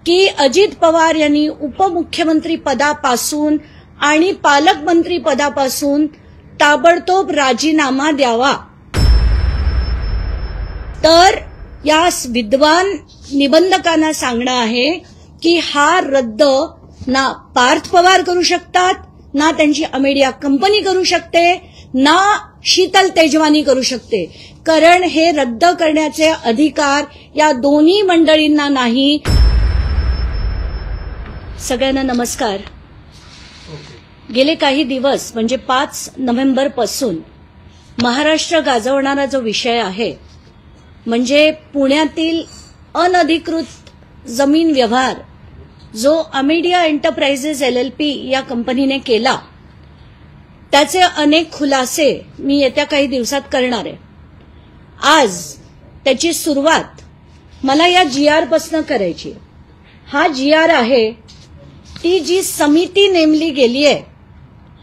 की अजित पवार यांनी उपमुख्यमंत्री पदापासून आणि पालकमंत्री पदापासून ताबडतोब राजीनामा द्यावा। तर या विद्वान निबंधकांना सांगणं आहे की हा रद्द ना पार्थ पवार करू शकतात, ना त्यांची अमेडिया कंपनी करू शकते, ना शीतल तेजवानी करू शकते, कारण हे रद्द करण्याचे अधिकार या दोन्ही मंडळींना नाही। सगळ्यांना नमस्कार। गेले काही दिवस म्हणजे 5 नोव्हेंबर पासून महाराष्ट्र गाजवणारा जो विषय आहे म्हणजे पुण्यातील अनधिकृत जमीन व्यवहार जो अमेडिया एंटरप्राइजेस LLP या कंपनीने केला, त्याचे अनेक खुलासे मी येत्या काही दिवसात करणार आहे। आज त्याची सुरुवात मला या GR पासून करायची। हा GR आहे ती जी समिती नेमली गेली आहे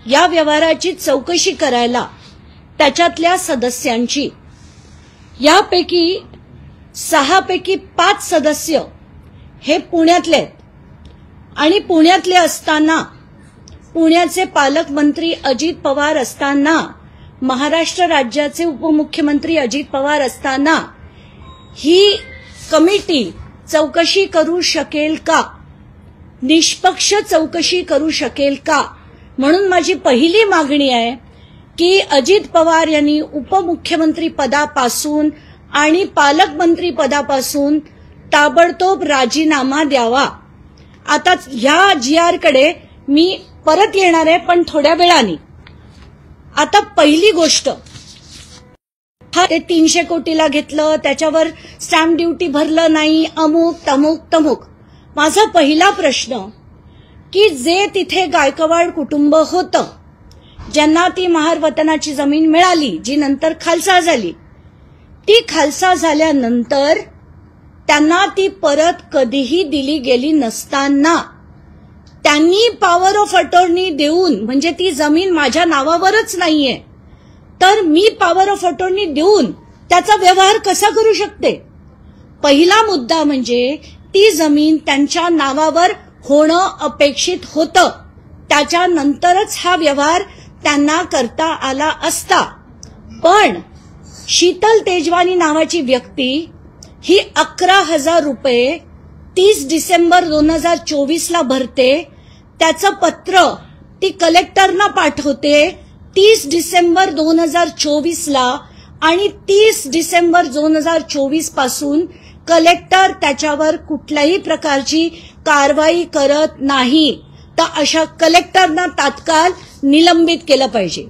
या व्यवहाराची चौकशी करायला, त्याच्यातल्या सदस्यांची। यापैकी 6 पैकी 5 सदस्य हे पुण्यातले आहेत आणि पुण्यातले असताना, पुण्याचे पालकमंत्री अजित पवार असताना, महाराष्ट्र राज्याचे उपमुख्यमंत्री अजित पवार असताना ही कमिटी चौकशी करू शकेल का, निष्पक्ष चौकशी करू शकेल का? म्हणून माझी पहिली मागणी आहे की अजित पवार यांनी उपमुख्यमंत्री पदापासून आणि पालकमंत्री पदापासून ताबडतोब राजीनामा द्यावा। आता ह्या GR कडे मी परत येणार आहे, पण थोड्या वेळाने। आता पहिली गोष्ट, हा ते 300 कोटीला घेतलं, त्याच्यावर स्टॅम्प ड्युटी भरलं नाही, अमुक तमुक तमुक। माझा पहिला प्रश्न की जे तिथे गायकवाड कुटुंब होतं, ज्यांना ती महारवतनाची जमीन मिळाली, जी नंतर खालसा झाली, ती खालसा झाल्यानंतर त्यांना ती परत कधीही दिली गेली नसताना त्यांनी पॉवर ऑफ अटॉर्नी देऊन, म्हणजे ती जमीन माझ्या नावावरच नाहीये, तर मी पॉवर ऑफ अटॉर्नी देऊन त्याचा व्यवहार कसा करू शकते? पहिला मुद्दा म्हणजे ती जमीन त्यांच्या नावावर होणं अपेक्षित होतं, त्याच्यानंतरच हा व्यवहार त्यांना करता आला असता। पण शीतल तेजवानी नावाची व्यक्ती ही 11,000 रुपये 30 डिसेंबर 2024 ला भरते, त्याचं पत्र ती कलेक्टरना पाठवते 30 डिसेंबर 2024 ला, आणि 30 डिसेंबर 2024 पासून कलेक्टर त्याच्यावर कुठल्याही प्रकारची कारवाई करत नाही। तर अशा कलेक्टरना तात्काळ निलंबित केलं पाहिजे।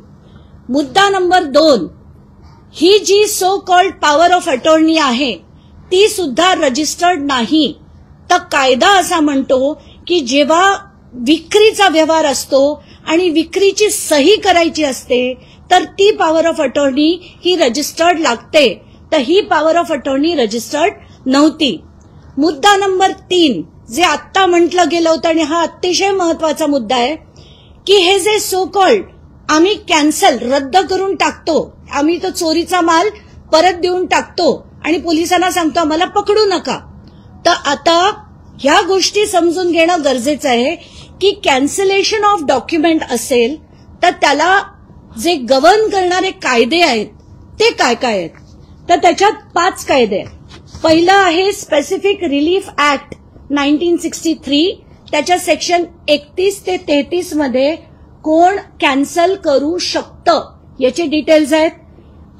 मुद्दा नंबर 2, ही जी so called power of attorney आहे ती सुद्धा रजिस्टर्ड नाही। तर कायदा असा म्हणतो की जेव्हा विक्रीचा व्यवहार असतो आणि विक्रीची सही करायची असते तर ती power of attorney he registered लागते, तर ही पॉवर ऑफ अटॉर्नी रजिस्टर्ड नव्हती। मुद्दा नंबर 3 जे आत्ता म्हटलं गेलं होतं, आणि हा अतिशय महत्वाचा मुद्दा आहे की हे जे सो कॉल्ड आम्ही कॅन्सल रद्द करून टाकतो, आम्ही तो चोरीचा माल परत देऊन टाकतो आणि पोलिसांना सांगतो आम्हाला पकडू नका। तर आता ह्या गोष्टी समजून घेणं गरजेचं आहे की कॅन्सलेशन ऑफ डॉक्युमेंट असेल तर त्याला जे गव्हर्न करणारे कायदे आहेत ते काय काय आहेत? तर त्याच्यात 5 कायदे आहेत। पहिलं आहे स्पेसिफिक रिलीफ ऍक्ट 1963, त्याच्या सेक्शन 31 ते 33 मध्ये कोण कॅन्सल करू शकतं याचे डिटेल्स आहेत।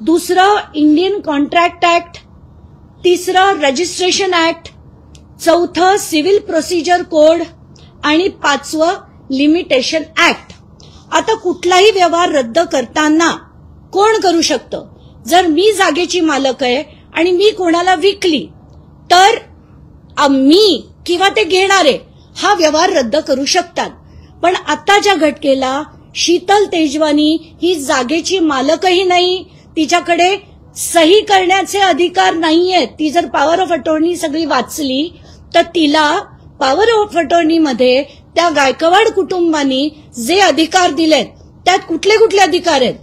दुसरं इंडियन कॉन्ट्रॅक्ट ऍक्ट, तिसरं रजिस्ट्रेशन ऍक्ट, चौथं सिव्हिल प्रोसिजर कोड आणि 5वं लिमिटेशन ऍक्ट। आता कुठलाही व्यवहार रद्द करताना कोण करू शकतं? जर मी जागेची मालक आहे आणि मी कोणाला विकली तर मी किंवा ते घेणारे हा व्यवहार रद्द करू शकतात। पण आताच्या घटनेला शीतल तेजवानी ही जागेची मालकही नाही, तिच्याकडे सही करण्याचे अधिकार नाहीयेत। ती जर पॉवर ऑफ अटॉर्नी सगळी वाचली तर तिला पॉवर ऑफ अटॉर्नी मध्ये त्या गायकवाड कुटुंबांनी जे अधिकार दिलेत त्यात कुठले कुठले अधिकार आहेत?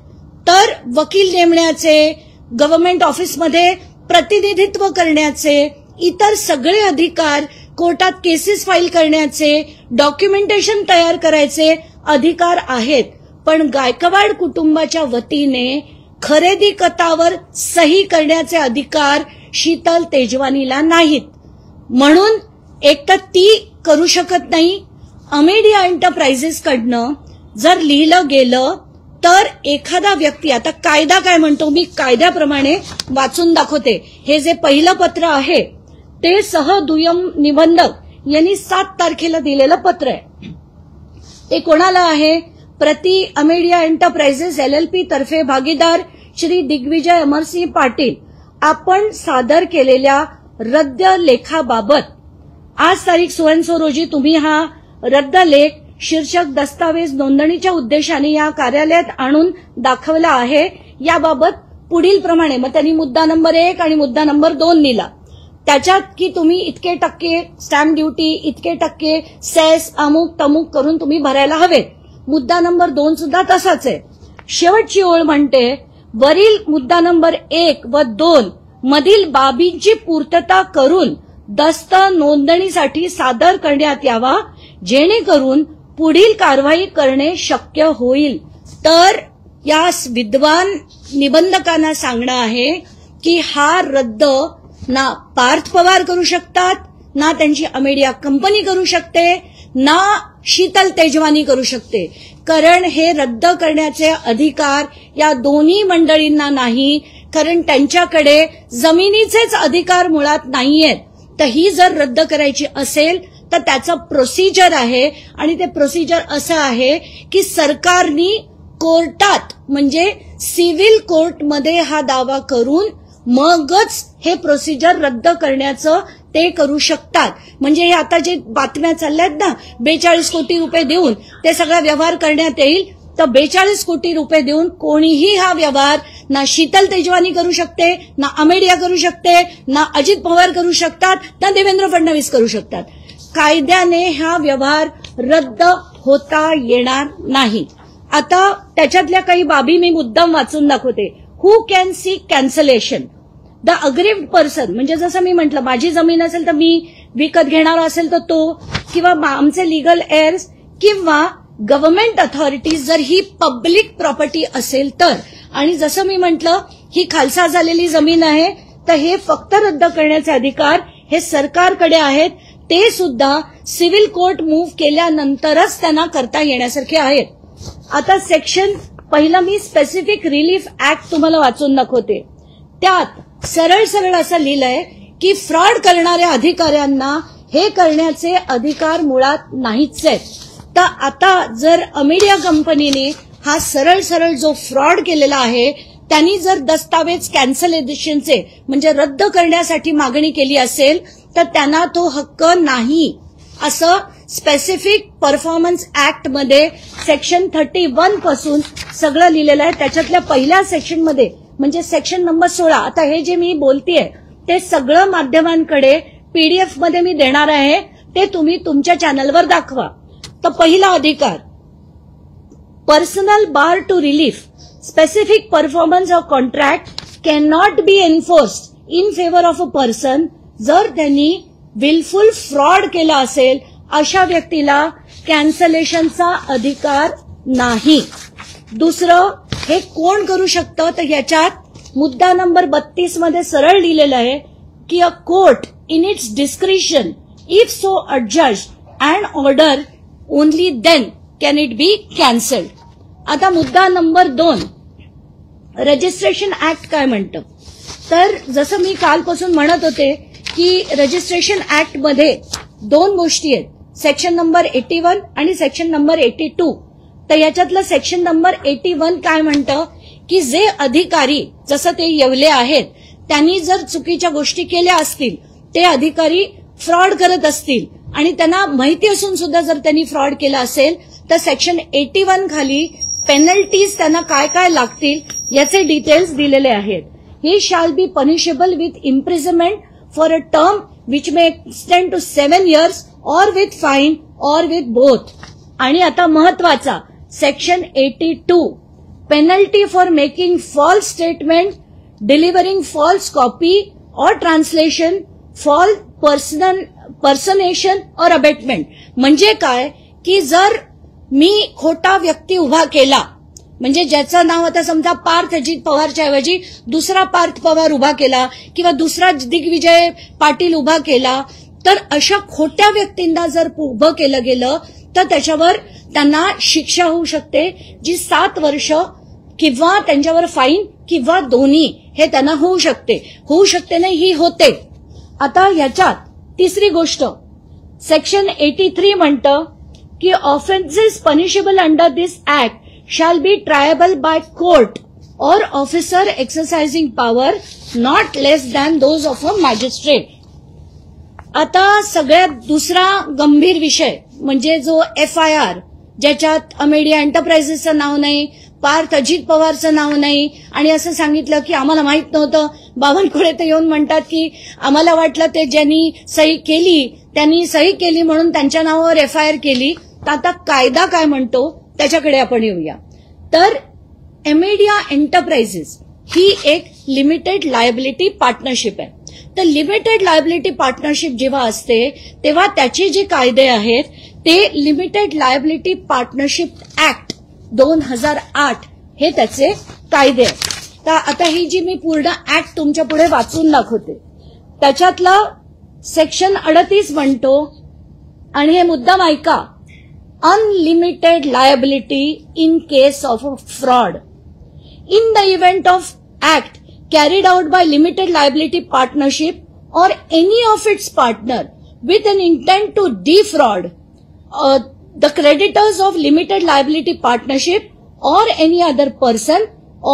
तर वकील नेमण्याचे, गव्हर्नमेंट ऑफिसमध्ये प्रतिनिधित्व करण्याचे, इतर सगळे अधिकार कोर्टात केसेस फाईल करण्याचे, डॉक्युमेंटेशन तयार करायचे अधिकार आहेत. पण गायकवाड कुटुंबाच्या वतीने खरेदी खतावर सही करण्याचे अधिकार शीतल तेजवानीला नाहीत. म्हणून एक तर ती करू शकत नाही. अमेडिया एंटरप्राइजेस कडनं जर लिहिलं गेलं तर एखादा व्यक्ती, आता कायदा काय म्हणतो मी कायद्याप्रमाणे वाचून दाखवते. हे जे पहिलं पत्र आहे ते दुय्यम निबंधक यांनी 7 तारखेला दिलेलं पत्र आहे. ते कोणाला आहे? प्रति अमेडिया एंटरप्राइजेस LLP तर्फे भागीदार श्री दिग्विजय अमरसिंह पाटील आपण सादर केलेल्या रद्द लेखाबाबत आज तारीख सो रोजी तुम्ही हा रद्द लेख शीर्षक दस्तावेज नोंदणीच्या उद्देशाने या कार्यालयात आणून दाखवला आहे. याबाबत पुढील प्रमाणे, मग त्यांनी मुद्दा नंबर 1 आणि मुद्दा नंबर 2 लिहिला. त्याच्यात की तुम्ही इतके टक्के स्टॅम्प ड्युटी, इतके टक्के सेस, अमुक तमुक करून तुम्ही भरायला हवेत. मुद्दा नंबर 2 सुद्धा तसाच आहे. शेवटची ओळ म्हणते, वरील मुद्दा नंबर 1 व 2 मधील बाबींची पूर्तता करून दस्त नोंदणीसाठी सादर करण्यात यावा, जेणेकरून पुढील कारवाई करणे शक्य होईल. तर या विद्वान निबंधकांना सांगणं आहे की हा रद्द ना पार्थ पवार करू शकतात, ना त्यांची अमेडिया कंपनी करू शकते, ना शीतल तेजवानी करू शकते. कारण हे रद्द करण्याचे अधिकार या दोन्ही मंडळींना नाही. कारण त्यांच्याकडे जमिनीचेच अधिकार मुळात नाहीयेत. तर ही जर रद्द करायची असेल तर त्याचं प्रोसिजर आहे आणि ते प्रोसिजर असं आहे की सरकारनी कोर्टात म्हणजे सिव्हिल कोर्टमध्ये हा दावा करून मगच हे प्रोसिजर रद्द करण्याचं ते करू शकतात. म्हणजे हे आता जे बातम्या चालल्यात ना, 42 कोटी रुपये देऊन ते सगळा व्यवहार करण्यात येईल, तर 42 कोटी रुपये देऊन कोणीही हा व्यवहार ना शीतल तेजवानी करू शकते, ना अमेडिया करू शकते, ना अजित पवार करू शकतात, ना देवेंद्र फडणवीस करू शकतात. कायद्याने हा व्यवहार रद्द होता येणार नाही. आता त्याच्यातल्या काही बाबी मी मुद्दाम वाचून दाखवते. Who can sick cancellation? The aggrieved person, म्हणजे जसं मी म्हटलं, माझी जमीन असेल तर मी विकत घेणारा असेल तर तो, किंवा आमचे लिगल एअर्स, किंवा गव्हर्नमेंट अथॉरिटीज जर ही पब्लिक प्रॉपर्टी असेल तर. आणि जसं मी म्हटलं, ही खालसा झालेली जमीन आहे, तर हे फक्त रद्द करण्याचे अधिकार हे सरकारकडे आहेत. ते सुद्धा सिव्हिल कोर्ट मूव्ह केल्यानंतरच त्यांना करता येण्यासारखे आहेत. आता सेक्शन पहिलं मी स्पेसिफिक रिलीफ ऍक्ट तुम्हाला वाचून दाखवते. त्यात सरळ सरळ असं लिहिलंय की फ्रॉड करणाऱ्या अधिकाऱ्यांना हे करण्याचे अधिकार मुळात नाहीच आहेत. तर आता जर अमेडिया कंपनीने हा सरळ सरळ जो फ्रॉड केलेला आहे, त्यांनी जर दस्तावेज कॅन्सलेशनचे म्हणजे रद्द करण्यासाठी मागणी केली असेल तर त्यांना तो हक्क नाही, असं स्पेसिफिक परफॉर्मन्स ऍक्ट मध्ये सेक्शन 31 पासून सगळं लिहिलेलं आहे. त्याच्यातल्या पहिल्या सेक्शनमध्ये म्हणजे सेक्शन नंबर 16. आता हे जे मी बोलतेय ते सगळं माध्यमांकडे PDF मध्ये मी देणार आहे, ते तुम्ही तुमच्या चॅनलवर दाखवा. तर पहिला अधिकार, personal bar to relief specific performance of contract can not be enforced in favour of a person. जर त्यांनी विलफुल फ्रॉड केला असेल अशा व्यक्तीला कॅन्सलेशनचा अधिकार नाही. दुसरं, हे कोण करू शकतं? तर याच्यात मुद्दा नंबर 32 मध्ये सरळ लिहिलेलं आहे की a court in its discretion if so adjust and order only then can it be cancelled. आता मुद्दा नंबर 2, रजिस्ट्रेशन ऍक्ट काय म्हणतं? तर जसं मी कालपासून म्हणत होते की रजिस्ट्रेशन ऍक्ट मध्ये 2 गोष्टी आहेत, सेक्शन नंबर 81 आणि सेक्शन नंबर 82. तर याच्यातलं सेक्शन नंबर 81 काय म्हणतं की जे अधिकारी, जसं ते येवले आहेत, त्यांनी जर चुकीच्या गोष्टी केल्या असतील, ते अधिकारी फ्रॉड करत असतील आणि त्यांना माहिती असून सुद्धा जर त्यांनी फ्रॉड केला असेल तर सेक्शन 81 खाली पेनल्टीज त्यांना काय काय लागतील याचे डिटेल्स दिलेले आहेत. He shall be punishable with imprisonment for a term which may extend to 7 years or with fine or with both. आणि आता महत्वाचा section 82, penalty for making false statement, delivering false copy और ट्रान्सलेशन, पर्सनेशन और abetment म्हणजे काय की जर मी खोटा व्यक्ती उभा केला म्हणजे ज्याचं नाव आता समजा पार्थ अजित पवारच्या ऐवजी दुसरा पार्थ पवार उभा केला किंवा दुसरा दिग्विजय पाटील उभा केला तर अशा खोट्या व्यक्तींना जर उभं केलं गेलं तर त्याच्यावर त्यांना शिक्षा होऊ शकते जी 7 वर्ष किंवा त्यांच्यावर फाईन किंवा दोन्ही हे त्यांना होऊ शकते नाही ही होते. आता याच्यात तिसरी गोष्ट सेक्शन 83 म्हणतं की offences punishable under this act shall be triable by court or officer exercising power not less than those of a magistrate. आता सगळ्यात दुसरा गंभीर विषय म्हणजे जो FIR ज्याच्यात अमेडिया एंटरप्राइजेसचं नाव नाही, पार्थ अजित पवारचं नाव नाही आणि असं सांगितलं की आम्हाला माहित नव्हतं. बावनकुळे तर येऊन म्हणतात की आम्हाला वाटलं ते ज्यांनी सही केली म्हणून त्यांच्या नावावर FIR केली. तर आता कायदा काय म्हणतो त्याच्याकडे आपण येऊया. तर अमेडिया एंटरप्राइजेस ही एक लिमिटेड लायबिलिटी पार्टनरशिप आहे. तर लिमिटेड लायबिलिटी पार्टनरशिप जेव्हा असते तेव्हा त्याचे जे कायदे आहेत ते लिमिटेड लायबिलिटी पार्टनरशिप ऍक्ट 2008 हे त्याचे कायदे आहेत. तर आता ही जी मी पूर्ण ऍक्ट तुमच्या पुढे वाचून दाखवते त्याच्यातला सेक्शन 38 म्हणतो आणि हे मुद्दाम ऐका, unlimited liability in case of a fraud. In the event of act carried out by limited liability partnership or any of its partner with an intent to defraud the creditors of limited liability partnership or any other person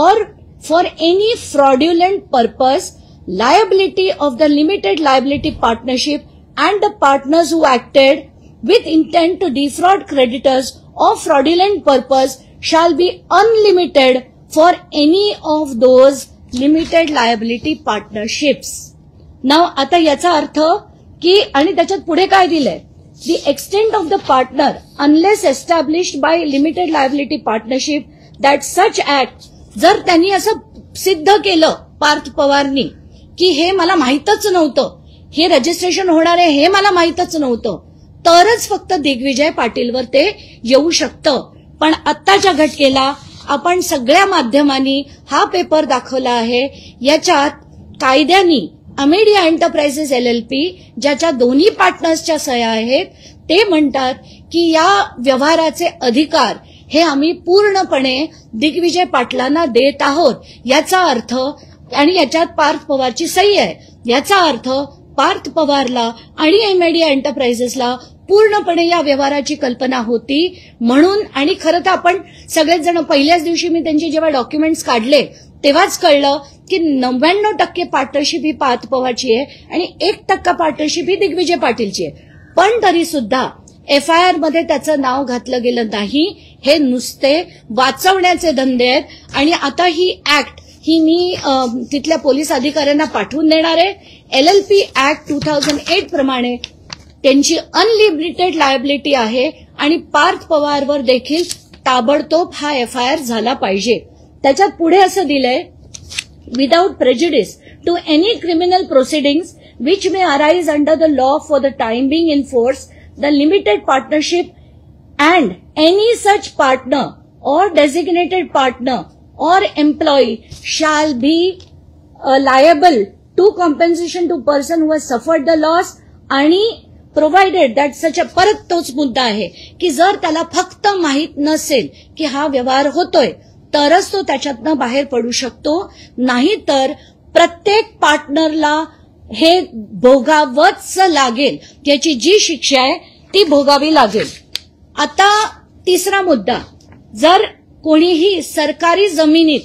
or for any fraudulent purpose, liability of the limited liability partnership and the partners who acted with intent to defraud creditors of fraudulent purpose shall be unlimited for any of those limited liability partnerships. Now आता याचा अर्थ की आणि त्याच्यात पुढे काय दिलंय, the extent of the partner unless established by limited liability partnership that such act जर त्यांनी असं सिद्ध केलं पार्थ पवारनी की हे मला माहीतच नव्हतं, हे रजिस्ट्रेशन होणार आहे हे मला माहीतच नव्हतं, तरच फक्त दिग्विजय पाटीलवर ते येऊ शकतं. पण आत्ताच्या घटनेला आपण सगळ्या माध्यमांनी हा पेपर दाखवला आहे. याच्यात कायद्यानी अमेडिया एंटरप्राइजेस LLP ज्याच्या दोन्ही पार्टनर्सच्या सह्या आहेत ते म्हणतात की या व्यवहाराचे अधिकार हे आम्ही पूर्णपणे दिग्विजय पाटलांना देत आहोत. याचा अर्थ आणि याच्यात पार्थ पवारची सही आहे. याचा अर्थ पार्थ पवारला आणि अमेडिया एंटरप्राइजेसला पूर्णपणे या व्यवहाराची कल्पना होती म्हणून. आणि खरं तर आपण सगळेच जण पहिल्याच दिवशी मी त्यांचे जेव्हा डॉक्युमेंट्स काढले तेव्हाच कळलं की 99% पार्टनरशिप ही पार्थ पवारची आहे आणि 1% पार्टनरशिप ही दिग्विजय पाटीलची आहे. पण तरी सुद्धा FIR मध्ये त्याचं नाव घातलं गेलं नाही. हे नुसते वाचवण्याचे धंदे आहेत. आणि आता ही ऍक्ट ही मी तिथल्या पोलीस अधिकाऱ्यांना पाठवून देणार आहे. LLP ऍक्ट 2008 प्रमाणे त्यांची अनलिमिटेड लायबिलिटी आहे आणि पार्थ पवारवर देखील ताबडतोब हा FIR झाला पाहिजे. त्याच्यात पुढे असं दिलंय, without prejudice to any criminal proceedings which may arise under the law for the time being in force, the limited partnership and any such partner or designated partner or employee shall be liable to compensation to person who has suffered the loss आणि provided that such a परत तोच मुद्दा आहे की जर त्याला फक्त माहित नसेल की हा व्यवहार होतोय तरच तो त्याच्यातनं बाहेर पडू शकतो, नाही तर प्रत्येक पार्टनरला हे भोगावंच लागेल. याची जी शिक्षा आहे ती भोगावी लागेल. आता तिसरा मुद्दा, जर कोणीही सरकारी जमिनीत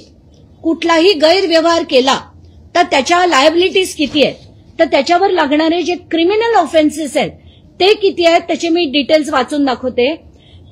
कुठलाही गैरव्यवहार केला तर त्याच्या लायबिलिटीज किती आहेत, तर त्याच्यावर लागणारे जे क्रिमिनल ऑफेन्सेस आहेत ते किती आहेत त्याचे मी डिटेल्स वाचून दाखवते.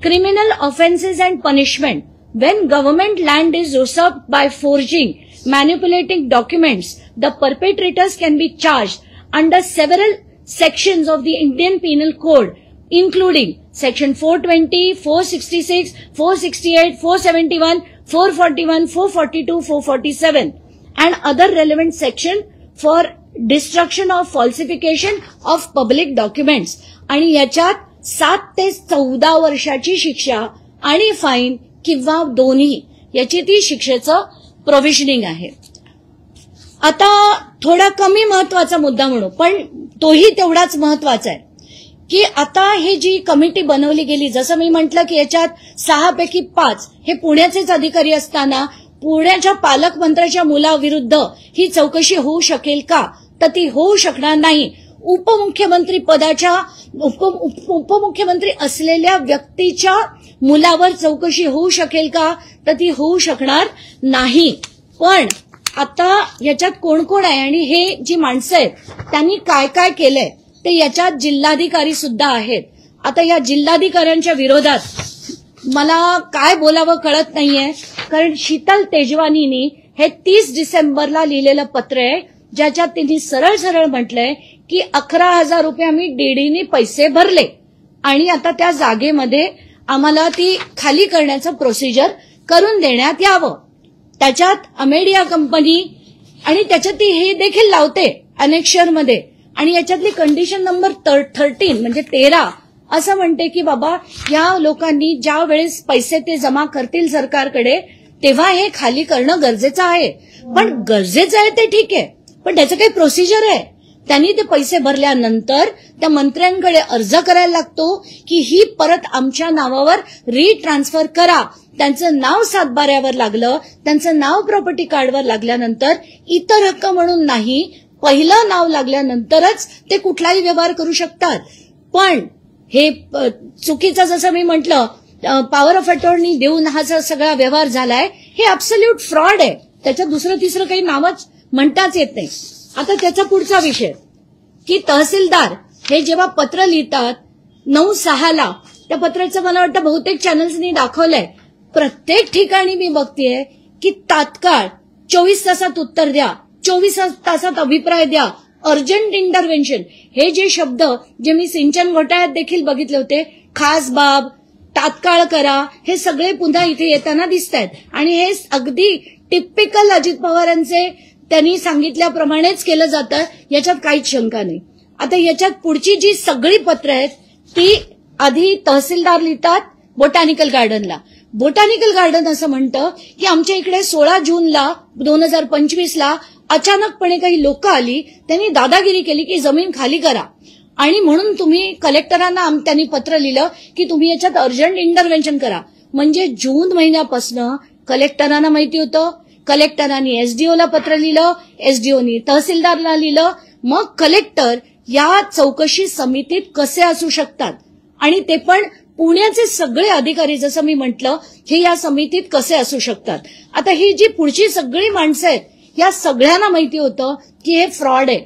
Criminal offences and punishment when government land is usurped by forging, manipulating documents, the perpetrators can be charged under several sections of the Indian Penal Code, including Section 420, 466, 468, 471, 441, 442, 447, and other relevant section for destruction of falsification of public documents आणि याच्यात 7 ते 14 वर्षाची शिक्षा आणि fine किंवा दोन्ही याची ती शिक्षेचं प्रोव्हिजनिंग आहे. आता थोडा कमी महत्वाचा मुद्दा म्हणू पण तोही तेवढाच महत्वाचा आहे की आता ही जी कमिटी बनवली गेली, जसं मी म्हटलं की याच्यात 6 पैकी 5 हे पुण्याचेच अधिकारी असताना पुण्याच्या पालकमंत्र्याच्या मुलाविरुद्ध ही चौकशी होऊ शकेल का? तर ती होऊ शकणार नाही. उपमुख्यमंत्री पदाच्या उपमुख्यमंत्री असलेल्या व्यक्तीच्या मुलावर चौकशी होऊ शकेल का? तर ती होऊ शकणार नाही. पण आता याच्यात कोण कोण आहे आणि हे जी माणसं आहेत त्यांनी काय काय केलंय ते याच्यात जिल्हाधिकारी सुद्धा आहेत. आता या जिल्हाधिकाऱ्यांच्या विरोधात मला काय बोलावं कळत नाहीये, कारण शीतल तेजवानीनी हे 30 डिसेंबरला लिहिलेलं पत्र आहे ज्याच्यात त्यांनी सरळ सरळ म्हटलंय की 11,000 रुपये आम्ही डीडीने पैसे भरले आणि आता त्या जागेमध्ये आम्हाला ती खाली करण्याचं प्रोसिजर करून देण्यात यावं. त्याच्यात अमेडिया कंपनी आणि त्याच्यात ती हे देखील लावते अनेक्शरमध्ये आणि याच्यातली कंडिशन नंबर 13 म्हणजे 13 असं म्हणते की बाबा या लोकांनी ज्या वेळेस पैसे ते जमा करतील सरकारकडे तेव्हा हे खाली करणं गरजेचं आहे. पण गरजेचं आहे ते ठीक आहे, पण त्याचं काही प्रोसिजर आहे. त्यांनी ते पैसे भरल्यानंतर त्या मंत्र्यांकडे अर्ज करायला लागतो की ही परत आमच्या नावावर रिट्रान्सफर करा. त्यांचं नाव सातबाऱ्यावर लागलं, त्यांचं नाव प्रॉपर्टी कार्डवर लागल्यानंतर इतर हक्क म्हणून नाही, पहिलं नाव लागल्यानंतरच ते कुठलाही व्यवहार करू शकतात. पण हे चुकीचं जसं मी म्हटलं पॉवर ऑफ अटॉर्नी देऊन हा सगळा व्यवहार झालाय हे ॲब्सोल्यूट फ्रॉड आहे. त्याच्यात दुसरं तिसरं काही नावच म्हणताच येत नाही. आता त्याचा पुढचा विषय की तहसीलदार हे जेव्हा पत्र लिहितात 9/6ला त्या पत्राचं मला वाटतं बहुतेक चॅनल्सनी दाखवलंय. प्रत्येक ठिकाणी मी बघतेय की तात्काळ 24 तासात उत्तर द्या, 24 तासात अभिप्राय द्या, अर्जंट इंटरव्हेन्शन हे जे शब्द जे मी सिंचन घोटाळ्यात देखील बघितले होते, खास बाब, तात्काळ करा, हे सगळे पुन्हा इथे येताना दिसत आहेत. आणि हे अगदी टिपिकल अजित पवारांचे त्यांनी सांगितल्याप्रमाणेच केलं जातं, याच्यात काहीच शंका नाही. आता याच्यात पुढची जी सगळी पत्र आहेत ती आधी तहसीलदार लिहितात बोटॅनिकल गार्डनला. बोटॅनिकल गार्डन असं म्हणतं की आमच्या इकडे 16 जूनला 2025ला अचानकपणे काही लोक आली, त्यांनी दादागिरी केली की जमीन खाली करा आणि म्हणून तुम्ही कलेक्टरांना त्यांनी पत्र लिहिलं की तुम्ही याच्यात अर्जंट इंटरव्हेन्शन करा. म्हणजे जून महिन्यापासून कलेक्टरांना माहिती होतं, कलेक्टरांनी एसडीओला पत्र लिहिलं, एसडीओनी तहसीलदारला लिहिलं, मग कलेक्टर या चौकशी समितीत कसे असू शकतात आणि ते पण पुण्याचे सगळे अधिकारी जसं मी म्हटलं हे या समितीत कसे असू शकतात. आता ही जी पुढची सगळी माणसं आहेत या सगळ्यांना माहिती होतं की हे फ्रॉड आहे.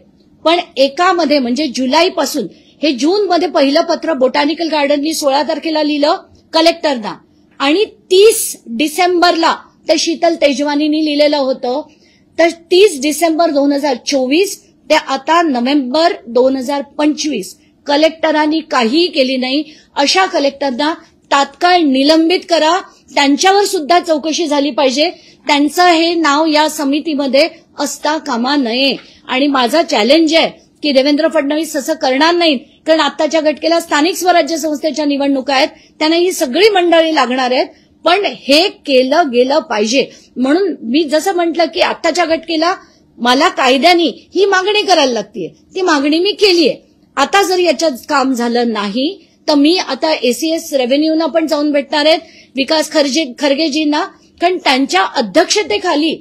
पण एकामध्ये म्हणजे जुलैपासून हे जूनमध्ये पहिलं पत्र बोटॅनिकल गार्डननी 16 तारखेला लिहिलं कलेक्टरना आणि 30 डिसेंबरला ते शीतल तेजवानीनी लिहिलेलं होतं. तर 30 डिसेंबर 2024 ते आता नोव्हेंबर 2025 कलेक्टरांनी काहीही केली नाही. अशा कलेक्टरना तात्काळ निलंबित करा, त्यांच्यावर सुद्धा चौकशी झाली पाहिजे, त्यांचं हे नाव या समितीमध्ये असता कामा नये. आणि माझा चॅलेंज आहे की देवेंद्र फडणवीस असं करणार नाहीत, कारण आताच्या घटकेला स्थानिक स्वराज्य संस्थेच्या निवडणुका आहेत, त्यांना ही सगळी मंडळी लागणार आहेत. पण हे केलं गेलं पाहिजे. म्हणून मी जसं म्हटलं की आताच्या घटकेला मला कायद्याने ही मागणी करायला लागतीये, ती मागणी मी केलीये. आता जर याच्यात काम झालं नाही तर मी आता एसीएस रेव्हेन्यूना पण जाऊन भेटणार आहेत, विकास खरगेजींना, कारण त्यांच्या अध्यक्षतेखाली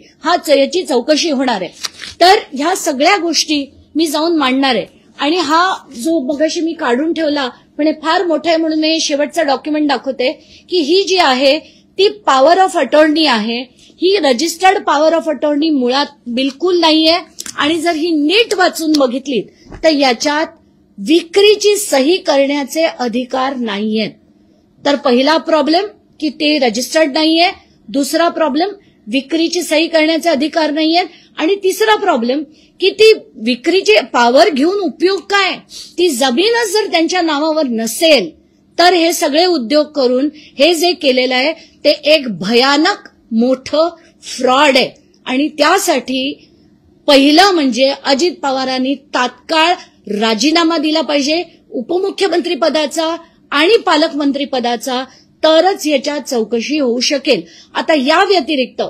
याची चौकशी होणार आहे. तर ह्या सगळ्या गोष्टी मी जाऊन मांडणार आहे. आणि हा जो मगाशी मी काढून ठेवला पण हे फार मोठं आहे म्हणून मी शेवटचं डॉक्युमेंट दाखवते की ही जी आहे ती पॉवर ऑफ अटॉर्नी आहे. ही रजिस्टर्ड पॉवर ऑफ अटॉर्नी मुळात बिलकुल नाहीये आणि जर ही नीट वाचून बघितली तर याच्यात विक्रीची सही करण्याचे अधिकार नाहीयेत. तर पहिला प्रॉब्लेम की ते रजिस्टर्ड नाहीये, दुसरा प्रॉब्लेम विक्रीची सही करण्याचे अधिकार नाहीयेत आणि तिसरा प्रॉब्लेम की ती विक्रीची पॉवर घेऊन उपयोग काय, ती जमीनच जर त्यांच्या नावावर नसेल तर हे सगळे उद्योग करून हे जे केलेलं आहे ते एक भयानक मोठं फ्रॉड आहे. आणि त्यासाठी पहिलं म्हणजे अजित पवारांनी तात्काळ राजीनामा दिला पाहिजे उपमुख्यमंत्री पदाचा आणि पालकमंत्री पदाचा, तरच याच्यात चौकशी होऊ शकेल. आता या व्यतिरिक्त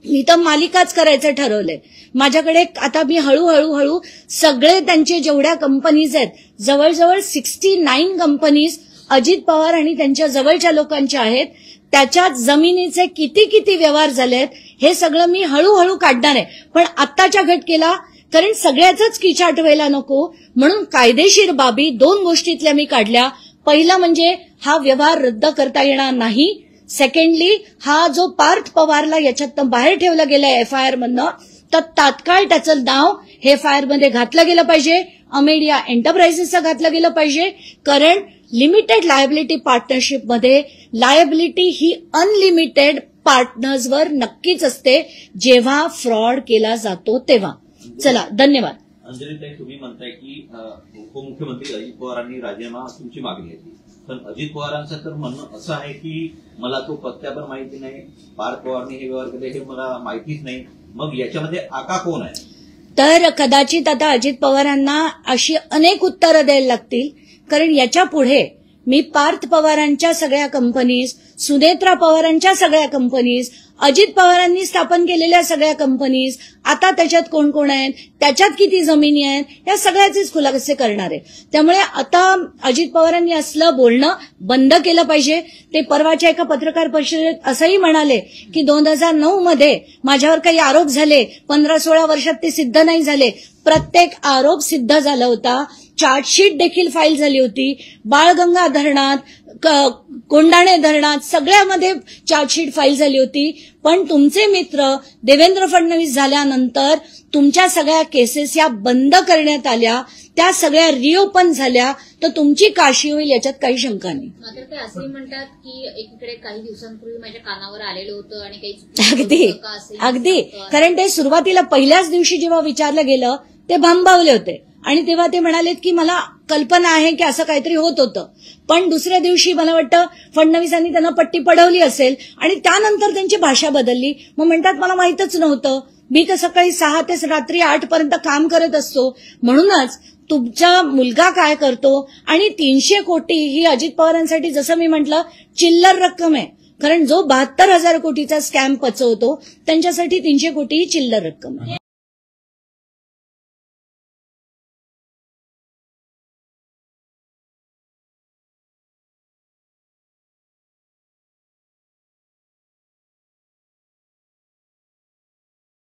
मी तर मालिकाच करायचं ठरवलंय. माझ्याकडे आता मी हळूहळू सगळे त्यांचे जेवढ्या कंपनीज आहेत, जवळजवळ 69 कंपनीज अजित पवार आणि त्यांच्या जवळच्या लोकांच्या आहेत. त्याच्यात जमिनीचे किती व्यवहार झालेत हे सगळं मी हळूहळू काढणार आहे. पण आत्ताच्या घटकेला, कारण सगळ्याच किचाट व्हायला नको म्हणून कायदेशीर बाबी 2 गोष्टीतल्या मी काढल्या. पहिलं म्हणजे हा व्यवहार रद्द करता येणार नाही. सेकंडली, हा जो पार्थ पवारला याच्यात बाहेर ठेवलं गेलंय FIR मधनं, तर तात्काळ त्याचं नाव हे FIR मध्ये घातलं गेलं पाहिजे, अमेडिया एंटरप्राइजेसचं घातलं गेलं पाहिजे. कारण लिमिटेड लायबिलिटी पार्टनरशिपमध्ये लायबिलिटी ही अनलिमिटेड पार्टनर्सवर नक्कीच असते जेव्हा फ्रॉड केला जातो तेव्हा. चला, धन्यवाद. अंजलीताई, तुम्ही म्हणताय की उपमुख्यमंत्री अजित पवारांनी राजीनामा तुमची मागणी आहे, पण अजित पवारांचं तर म्हणणं असं आहे की मला तो पत्त्या पण माहिती नाही, पार्थ पवारनी हे व्यवहार केले हे मला माहितीच नाही. मग याच्यामध्ये आका कोण आहे? तर कदाचित आता अजित पवारांना अशी अनेक उत्तरं द्यायला लागतील. कारण याच्या पुढे मी पार्थ पवारांच्या सगळ्या कंपनीज, सुनेत्रा पवारांच्या सगळ्या कंपनीज, अजित पवारांनी स्थापन केलेल्या सगळ्या कंपनीज, आता त्याच्यात कोण कोण आहेत, त्याच्यात किती जमिनी आहेत, या सगळ्याचेच खुलासे करणार आहे. त्यामुळे आता अजित पवारांनी असलं बोलणं बंद केलं पाहिजे. ते परवाच्या एका पत्रकार परिषदेत असंही म्हणाले की 2009 मध्ये माझ्यावर काही आरोप झाले, 15-16 वर्षात ते सिद्ध नाही झाले. प्रत्येक आरोप सिद्ध झाला होता. चार्जशीट देखील फाईल झाली होती. बाळगंगा धरणात, कोंडाणे धरणात सगळ्यामध्ये चार्जशीट फाईल झाली होती. पण तुमचे मित्र देवेंद्र फडणवीस झाल्यानंतर तुमच्या सगळ्या केसेस या बंद करण्यात आल्या, त्या सगळ्या रिओपन झाल्या, तर तुमची काशी होईल याच्यात काही शंका नाही. मात्र ते असंही म्हणतात की एकीकडे काही दिवसांपूर्वी माझ्या कानावर आलेलं होतं आणि काही अगदी कारण ते सुरुवातीला पहिल्याच दिवशी जेव्हा विचारलं गेलं ते भांबावले होते आणि तेव्हा ते म्हणालेत की मला कल्पना आहे की असं काहीतरी होत होतं. पण दुसऱ्या दिवशी मला वाटतं फडणवीसांनी त्यांना पट्टी पडवली असेल आणि त्यानंतर त्यांची भाषा बदलली. मग म्हणतात मला माहीतच नव्हतं, मी तर सकाळी 6 ते रात्री 8 पर्यंत काम करत असतो. म्हणूनच तुमचा मुलगा काय करतो आणि 300 कोटी ही अजित पवारांसाठी जसं मी म्हटलं चिल्लर रक्कम आहे. कारण जो 72,000 कोटीचा स्कॅम पचवतो त्यांच्यासाठी 300 कोटी ही चिल्लर रक्कम आहे.